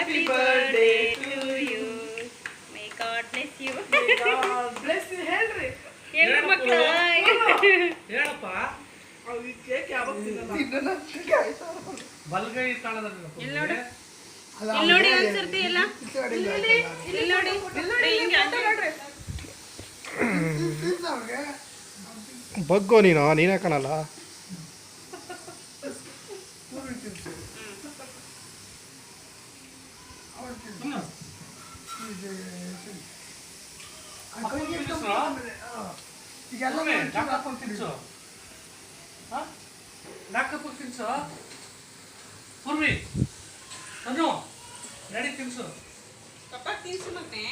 Happy birthday to you. May God bless you. Bless ಹೇಳ್ರಿ ಎಲ್ಲರ ಮಕ್ಕಳ ಹೇಳಪ್ಪ. ಅವ್ರು ಈ ಕೇಕ್ ಯಾವಾಗ ತಿನ್ನಲ್ಲ ಬಲ್ಗೈ ತಾಳದ ಇಲ್ಲಿ ನೋಡಿ, ಇಲ್ಲಿ ನೋಡಿ ಒಂದ್ಸರ್ತಿ ಎಲ್ಲ ಇಲ್ಲಿ ನೋಡಿ ಹಿಂಗೆ ನೋಡ್ರಿ ಬಗ್ಗೋ ನೀನೇ ಕಾಣಲ್ಲ. ತಿನ್ಸು ಪೂರ್ವಿ ಅನು ಡ್ಯಾಡಿ ತಿನ್ಸು. ಪಪ್ಪ ತಿನ್ಸು ಮತ್ತೆ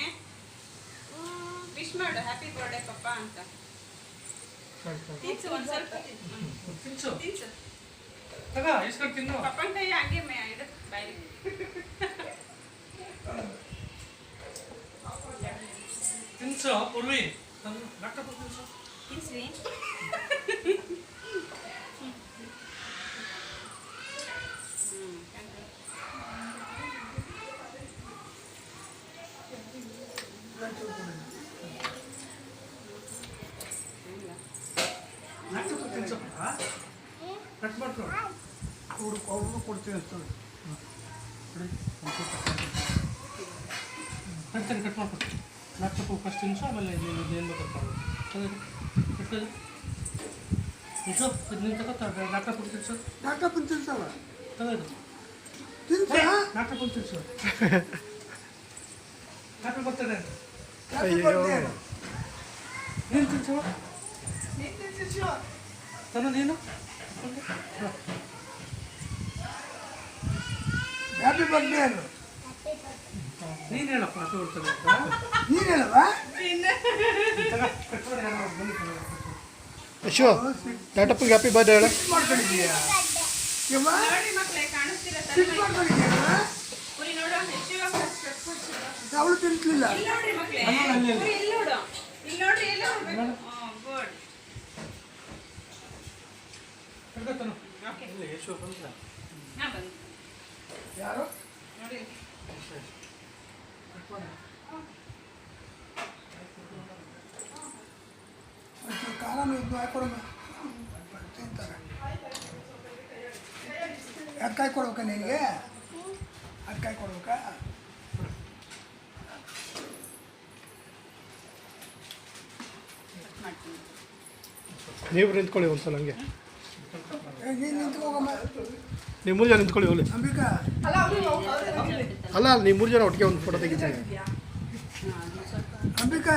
ವಿಶ್ ಮಾಡು ಹ್ಯಾಪಿ ಬರ್ಡೇ ಪಪ್ಪ ಅಂತ. ತಿನ್ಸು ಒಂದು ಸ್ವಲ್ಪ ತಿನ್ಸು ತಿನ್ಸು. ತಗ ಇಸ್ಕೊಂಡು ತಿನ್ನು. ಪಪ್ಪನ ಕೈ ಹಂಗೆ ಇದು ಬಾಯಿ ತಿನ್ಸು ಪೂರ್ವಿ ಲ್ಯಾಪ್ಟಾಪ್ ತಿನ್ಸು. ತಿನ್ಸ್ರಿ. ಲ್ಯಾಪ್ಟಾಪ್ ತಿನ್ಸಪ್ಪ. ಕಟ್ ಮಾಡ್ಕೊ. ಅವ್ರು ಕೊಡ್ತೀನಿ ಅಷ್ಟೇ. ಕಟ್ ಮಾಡ್ಕೊ. ಲ್ಯಾಪ್ಟಾಪ್ ಫಸ್ಟ್ ತಿನ್ಸು, ಆಮೇಲೆ ನೀನು ಏನು ಬೇಕಾದ್ರೆ ಕಟ್ಕೊಳ್ಳಿ. ನಿಜ ನೀನು ತಗೋತ ಲ್ಯಾಪ್ಟಾಪ್ ತಿನ್ಸು. ಲ್ಯಾಪ್ಟಾಪ್ ತಿನ್ಸಲ್ಲ ತಗೋದು ತಿನ್ಸ ಲ್ಯಾಪ್ಟಾಪ್ ತಿನ್ಸು. ಲ್ಯಾಪ್ಟಾಪ್ ಬರ್ತಾರೆ ನೀನು ತಿನ್ಸು. ತನ್ನ ನೀನು ಹ್ಯಾಪಿ ಬರ್ಡೇ ಅನ್ನು ನೀನು ಹೇಳಪ್ಪ ಅದು ಕೊಡ್ತಾರೆ. ನೀನು ಹೇಳವಾ ಯಶು ಲ್ಯಾಪ್ಟಾಪಿಗೆ ಹ್ಯಾಪಿ ಬರ್ಡೇ ಹೇಳ. ಮಾಡ್ಕೊಂಡಿದ್ದೀಯಾ ನೋಡಿ ಮಕ್ಕಳೇ ಕಾಣಿಸ್ತೀರ ಫಿಕ್ಸ್ ಮಾಡ್ಕೊಂಡಿದ್ದೀಯಾ ಪುರಿ ನೋಡು ಅವಳು ತಿನ್ಸ್ಲಿಲ್ಲ ಇಲ್ಲಿ ನೋಡ್ರಿ ಮಕ್ಕಳೇ ಪುರಿ ಇಲ್ಲಿ ನೋಡು ಇಲ್ಲಿ ನೋಡ್ರಿ ಎಲ್ಲ ನೋಡ್ಬೇಕು. ಗುಡ್ ಕರ್ಕೊತಾನು. ಓಕೆ ಯಶು ಬಂದ ಹಾಂ ಬಂದು ಯಾರು ನೋಡಿ ಕಾಲನ್ನು ಇದು ಹಾಕೊಡಮ್ಮ ತಿಂತಾರೆ. ಅದು ಕಾಯಿ ಕೊಡ್ಬೇಕಾ ನಿನಗೆ? ಅದು ಕಾಯಿ ಕೊಡ್ಬೇಕಾ? ಮಾಡ್ತೀನಿ. ನೀವು ನಿಂತ್ಕೊಳ್ಳಿ ಒಂದ್ಸಲ ಹಂಗೆ. ನೀನು ನಿಂತು ಹೋಗಮ್ಮ. ನೀವು 3 ಜನ ನಿಂತ್ಕೊಳ್ಳಿ ಹೋಗ್ಲಿ. ಅಂಬಿಕಾ ಅಲ್ಲ ನೀವು 3 ಜನ ಒಟ್ಟಿಗೆ ಒಂದು ಫೋಟೋ ತೆಗಿತೀನಿ. ಅಂಬಿಕಾ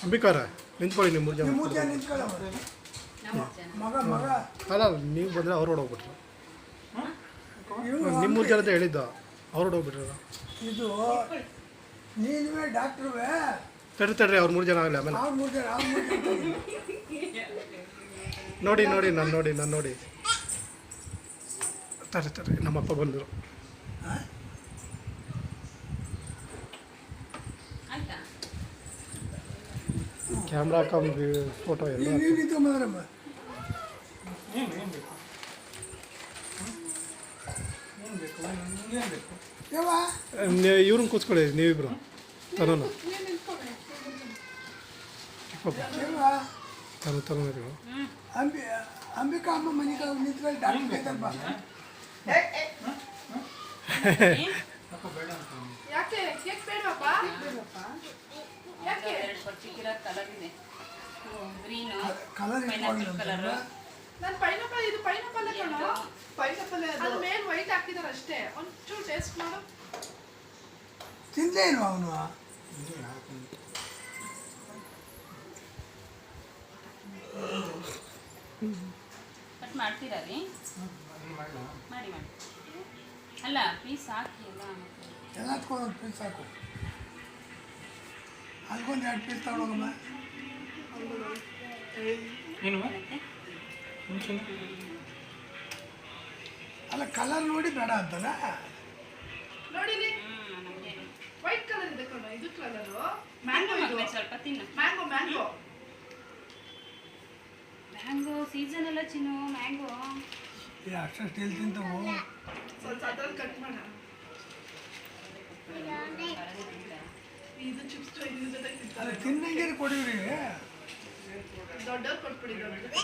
ಅಂಬಿಕಾರ ನಿಂತ್ಕೊಳ್ಳಿ ನೀವು 3 ಜನ. ನೀವು 3 ಜನ ನಿಂತ್ಕೊಳ್ಳಮ್ಮ. ಮಗ ಮಗ ಅಲ್ಲ ನೀವು ಬಂದರೆ ಅವ್ರು ಹೊಡೋಗ್ಬಿಟ್ರು. ಇವನು ನಿಮ್ಮ 3 ಜನ ಅಂತ ಹೇಳಿದ್ದ ಅವ್ರು ಹೊಡೋಗ್ಬಿಟ್ರು. ಇದು ನೀನುವೇ ಡಾಕ್ಟ್ರುವೇ ತಡ್ರಿ ಅವ್ರು 3 ಜನ ಆಗಲಿ ಆಮೇಲೆ. ಅವ್ರು 3 ಜನ ಅವ್ರು 3 ಜನ ನೋಡಿ ನಾನು ನೋಡಿ ತರ್ರಿ ನಮ್ಮಪ್ಪ ಬಂದರು. ಆಯ್ತಾ ಕ್ಯಾಮ್ರಾ ಕಮ್ ಫೋಟೋ ಎಲ್ಲ. ನೀವು ನಿಂತ್ಕೊಂಬಂದ್ರಮ್ಮ. ಯಾವ ಇವ್ರನ್ನ ಕೂತ್ಕೊಳ್ಳಿ ನೀವಿಬ್ರು. ತನೋನು ತನೋರು ಅಂಬಿಕಾ ಅಮ್ಮ ಮನೆಗೆ ನಿಂತ್ಕೊಂಡು ಡಾಕ್ಟರ್ ಬೇಕಲ್ಪ. ಯಾಕೆ ಕೇಕ್ ಬೇಡಪ್ಪ ಯಾಕೆ ಎರಡು ಪರ್ಟಿಕ್ಯುಲರ್ ಕಲರ್ ಇದೆ. ಗ್ರೀನು ಕಲರ್ ಪೈನಾಪಲ್ ಕಲರು ನಾನು ಪೈನಾಪಲ್ ಇದು ಪೈನಾಪಲ್ ಕಣೋ ಪೈನಾಪಲ್ ಅದು ಮೇಲೆ ವೈಟ್ ಹಾಕಿದಾರೆ ಅಷ್ಟೇ ಒಂಚೂರು ಟೇಸ್ಟ್ ಮಾಡು ತಿಂದೇ ಇಲ್ವಾ ಅವನು? ಕಟ್ ಮಾಡ್ತೀರಾ ರೀ? ಮಾಡಿ ಅಲ್ಲ ಪೀಸ್ ಹಾಕಿ ಎಲ್ಲ ಎಲ್ಲ ಹತ್ಕೊಂಡು ಪೀಸ್ ಸಾಕು. ಅಲ್ಗೊಂದು 2 ಪೀಸ್ ತಗೊಳೋಗಮ್ಮ. ಏನು ಅಲ್ಲ ಕಲರ್ ನೋಡಿ ಬೇಡ ಅಂತಲ್ಲ. ನೋಡಿಲಿ ನಮಗೆ ವೈಟ್ ಕಲರ್ ಇದೆ ಕಣೋ ಇದು ಕಲರು ಮ್ಯಾಂಗೋ ಇದು ಸ್ವಲ್ಪ ತಿನ್ನು. ಮ್ಯಾಂಗೋ ಮ್ಯಾಂಗೋ ಸೀಸನ್ ಎಲ್ಲ ಚಿನ್ನು ಮ್ಯಾಂಗೋ ಅಷ್ಟು ಎಲ್ಲಿ ತಿಂತಾವು ಸ್ವಲ್ಪ ಅದ್ರಲ್ಲಿ ಕಟ್ ಮಾಡ ಇದು ಚಿಪ್ಸ್ ಇದ್ರ ಜೊತೆ ಅಲ್ಲ ತಿನ್ನಂಗೆ ಕೊಡಿವ್ರಿ ದೊಡ್ಡವ್ರು ಕೊಟ್ಬಿಡಿ ದೊಡ್ಡದು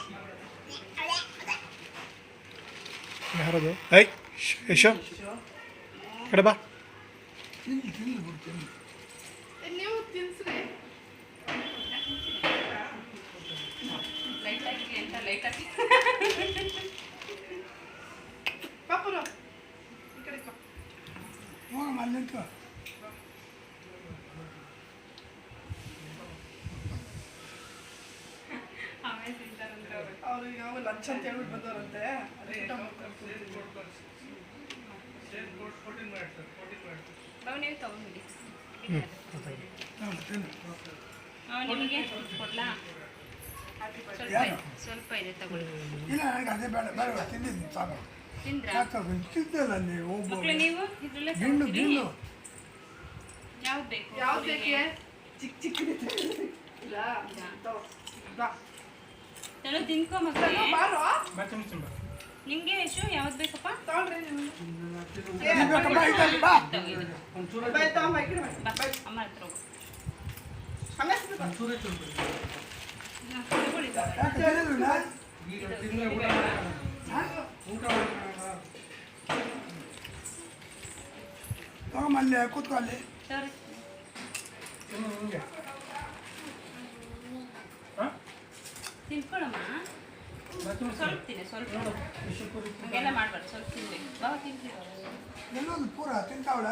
ಯಾರದು ಐ ಯಶ ಕಡೆ ಬಾ ತಿನ್ನಿ ಬಿಡ್ತೀನಿ ನೀವು ತಿನ್ಸ್ರಿ ಪಾಪುರ ಈ ಕಡೆ ಬಾ. ಹೋಗಮ್ಮ ಅಲ್ಲಿ ನಿಂತು ಅವ್ರು ಯಾವ ಲಂಚ್ ಅಂತ ಹೇಳ್ಬಿಟ್ಟು ಬಂದವರಂತೆ ಅದೇ ಊಟ ಮಾಡ್ಕೊಂಡು ನೀವು ತಗೊಂಡ್ಬಿಡಿ ತಿನ್ನು ನಿಮಗೆ ಕೊಡ್ಲಾ ಯಾರು? ಸ್ವಲ್ಪ ಇದೆ ತಗೊಳ್ಳಿ ಇಲ್ಲ ನನಗೆ ಅದೇ ಬೇಡ ಬೇಡ ತಿಂದಿದ್ದು ಸಾಕು ತಿಂದ್ರಾ ಸಾಕು ತಿಂದಲ್ಲ ನೀವು ಮಕ್ಳು ಒಬ್ಬ ನೀವು ಇದ್ರಲ್ಲೇ ಗಿಣ್ಣು ತಗೊಳ್ತೀರಿ ಗಿಣ್ಣು ಯಾವ್ದು ಬೇಕು ಯಾವ್ದು ಬೇಕೆ ಚಿಕ್ಕ ಚಿಕ್ಕದಿದೆ ಇಲ್ಲ ತಗೋ. ಬಾ ಚಲೋ ತಿನ್ಕೊ ಮಕ್ಕಳೇ ಬಾರೋ ನಿಂಗೆ ಎಷ್ಟು ಯಾವ್ದು ಬೇಕಪ್ಪ ತಗೊಳ್ರಿ ನೀವು ಇದು ಬೇಕಪ್ಪ ಇದನ್ನು ಬಾ ಒಂಚೂರೇ ಬೈ ತಗೊಂಬ ಈ ಕಡೆ ಬಾ. ಬಾ ಅಮ್ಮ ಹತ್ರ ಹೋಗು ಹಂಗೆ ಸಿಗ್ತದೆ. ಒಂಚೂರೇ ತಿನ್ಬಿಡಿ. ತಗೊಳ್ಳಿ ಯಾಕೆ ತಿನ್ನೋದಿಲ್ಲ? ಈಗ ತಿಂದ್ರೆ ಊಟ ಮಾಡಲ್ಲ. ಊಟ ಮಾಡಲ್ಲ. ತಗೊಂಬ ಅಲ್ಲಿ ಕೂತ್ಕೊ ಅಲ್ಲಿ ಸರಿ ತಿನ್ನು ಹಿಂಗೆ. ಹಾ? ತಿನ್ಕೊಳಮ್ಮ ಮತ್ತೆ ಸ್ವಲ್ಪ ತಿನ್ನಿ ಸ್ವಲ್ಪ ವಿಷಪೂರಿ ಹಂಗೆಲ್ಲ ಮಾಡ್ಬಾರ್ದು ಸ್ವಲ್ಪ ತಿನ್ಬೇಕು ಬಾವ ತಿನ್ತೀವಿ ಎಲ್ಲೋದು ಪೂರ ತಿಂತಾವಳ